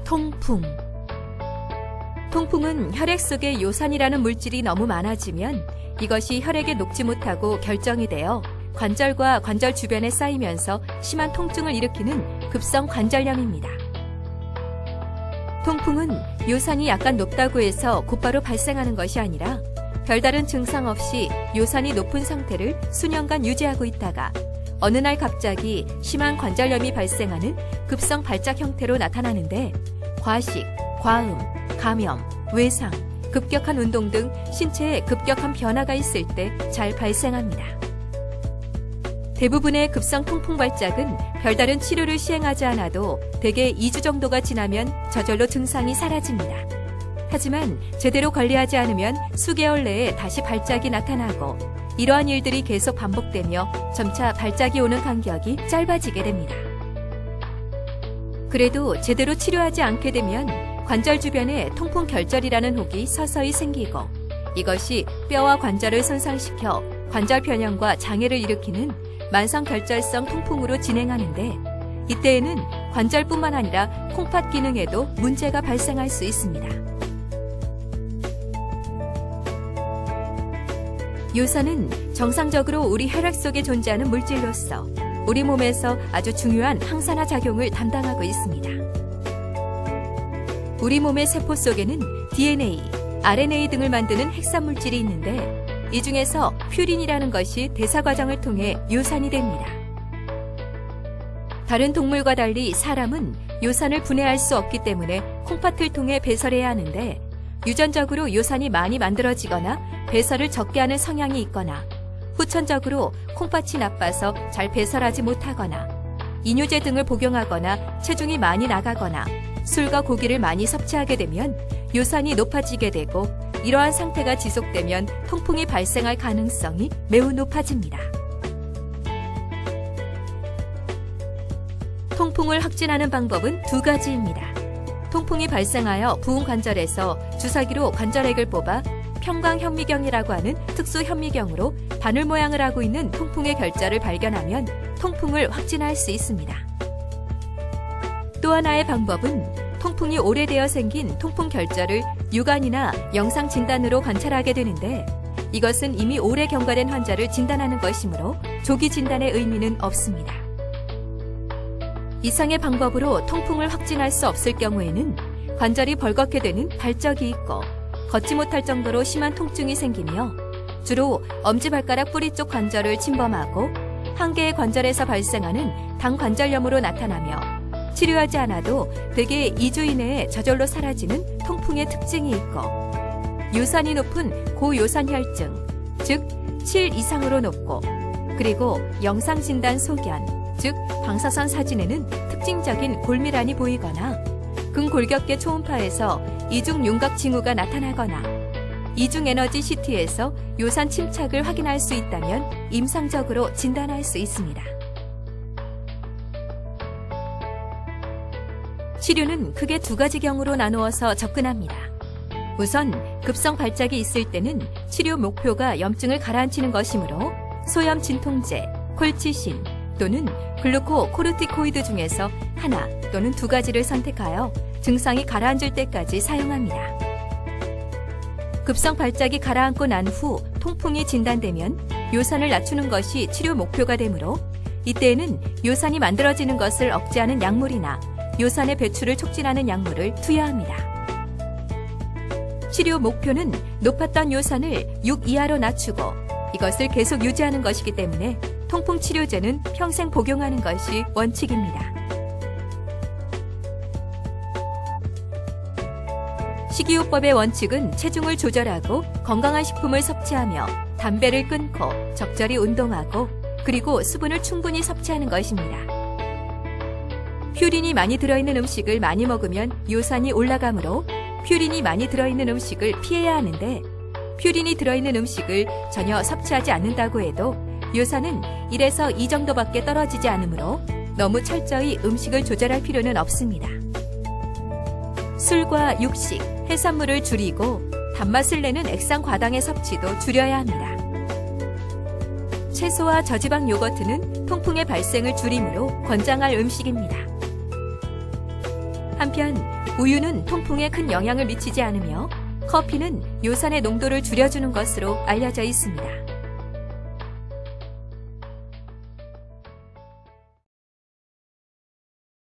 통풍. 통풍은 혈액 속에 요산이라는 물질이 너무 많아지면 이것이 혈액에 녹지 못하고 결정이 되어 관절과 관절 주변에 쌓이면서 심한 통증을 일으키는 급성 관절염입니다. 통풍은 요산이 약간 높다고 해서 곧바로 발생하는 것이 아니라 별다른 증상 없이 요산이 높은 상태를 수년간 유지하고 있다가 어느 날 갑자기 심한 관절염이 발생하는 급성 발작 형태로 나타나는데 과식, 과음, 감염, 외상, 급격한 운동 등 신체에 급격한 변화가 있을 때 잘 발생합니다. 대부분의 급성 통풍 발작은 별다른 치료를 시행하지 않아도 대개 2주 정도가 지나면 저절로 증상이 사라집니다. 하지만 제대로 관리하지 않으면 수개월 내에 다시 발작이 나타나고 이러한 일들이 계속 반복되며 점차 발작이 오는 간격이 짧아지게 됩니다. 그래도 제대로 치료하지 않게 되면 관절 주변에 통풍 결절이라는 혹이 서서히 생기고 이것이 뼈와 관절을 손상시켜 관절 변형과 장애를 일으키는 만성결절성 통풍으로 진행하는데 이때에는 관절뿐만 아니라 콩팥 기능에도 문제가 발생할 수 있습니다. 요산은 정상적으로 우리 혈액 속에 존재하는 물질로서 우리 몸에서 아주 중요한 항산화 작용을 담당하고 있습니다. 우리 몸의 세포 속에는 DNA, RNA 등을 만드는 핵산 물질이 있는데 이 중에서 퓨린이라는 것이 대사 과정을 통해 요산이 됩니다. 다른 동물과 달리 사람은 요산을 분해할 수 없기 때문에 콩팥을 통해 배설해야 하는데 유전적으로 요산이 많이 만들어지거나 배설을 적게 하는 성향이 있거나 후천적으로 콩팥이 나빠서 잘 배설하지 못하거나 이뇨제 등을 복용하거나 체중이 많이 나가거나 술과 고기를 많이 섭취하게 되면 요산이 높아지게 되고 이러한 상태가 지속되면 통풍이 발생할 가능성이 매우 높아집니다. 통풍을 확진하는 방법은 두 가지입니다. 통풍이 발생하여 부은 관절에서 주사기로 관절액을 뽑아 평광현미경이라고 하는 특수 현미경으로 바늘 모양을 하고 있는 통풍의 결절을 발견하면 통풍을 확진할 수 있습니다. 또 하나의 방법은 통풍이 오래되어 생긴 통풍 결절을 육안이나 영상 진단으로 관찰하게 되는데 이것은 이미 오래 경과된 환자를 진단하는 것이므로 조기 진단의 의미는 없습니다. 이상의 방법으로 통풍을 확진할 수 없을 경우에는 관절이 벌겋게 되는 발적이 있고 걷지 못할 정도로 심한 통증이 생기며 주로 엄지발가락 뿌리 쪽 관절을 침범하고 한 개의 관절에서 발생하는 당관절염으로 나타나며 치료하지 않아도 대개 2주 이내에 저절로 사라지는 통풍의 특징이 있고 요산이 높은 고요산혈증, 즉 7 이상으로 높고 그리고 영상진단 소견, 즉 방사선 사진에는 특징적인 골밀환이 보이거나 근골격계 초음파에서 이중 윤곽 징후가 나타나거나 이중 에너지 CT에서 요산 침착을 확인할 수 있다면 임상적으로 진단할 수 있습니다. 치료는 크게 두 가지 경우로 나누어서 접근합니다. 우선 급성 발작이 있을 때는 치료 목표가 염증을 가라앉히는 것이므로 소염 진통제, 콜치신 또는 글루코코르티코이드 중에서 하나 또는 두 가지를 선택하여 증상이 가라앉을 때까지 사용합니다. 급성 발작이 가라앉고 난 후 통풍이 진단되면 요산을 낮추는 것이 치료 목표가 되므로 이때에는 요산이 만들어지는 것을 억제하는 약물이나 요산의 배출을 촉진하는 약물을 투여합니다. 치료 목표는 높았던 요산을 6 이하로 낮추고 이것을 계속 유지하는 것이기 때문에 통풍 치료제는 평생 복용하는 것이 원칙입니다. 식이요법의 원칙은 체중을 조절하고 건강한 식품을 섭취하며 담배를 끊고 적절히 운동하고 그리고 수분을 충분히 섭취하는 것입니다. 퓨린이 많이 들어있는 음식을 많이 먹으면 요산이 올라가므로 퓨린이 많이 들어있는 음식을 피해야 하는데 퓨린이 들어있는 음식을 전혀 섭취하지 않는다고 해도 요산은 1에서 2 정도밖에 떨어지지 않으므로 너무 철저히 음식을 조절할 필요는 없습니다. 술과 육식, 해산물을 줄이고 단맛을 내는 액상 과당의 섭취도 줄여야 합니다. 채소와 저지방 요거트는 통풍의 발생을 줄이므로 권장할 음식입니다. 한편 우유는 통풍에 큰 영향을 미치지 않으며 커피는 요산의 농도를 줄여주는 것으로 알려져 있습니다.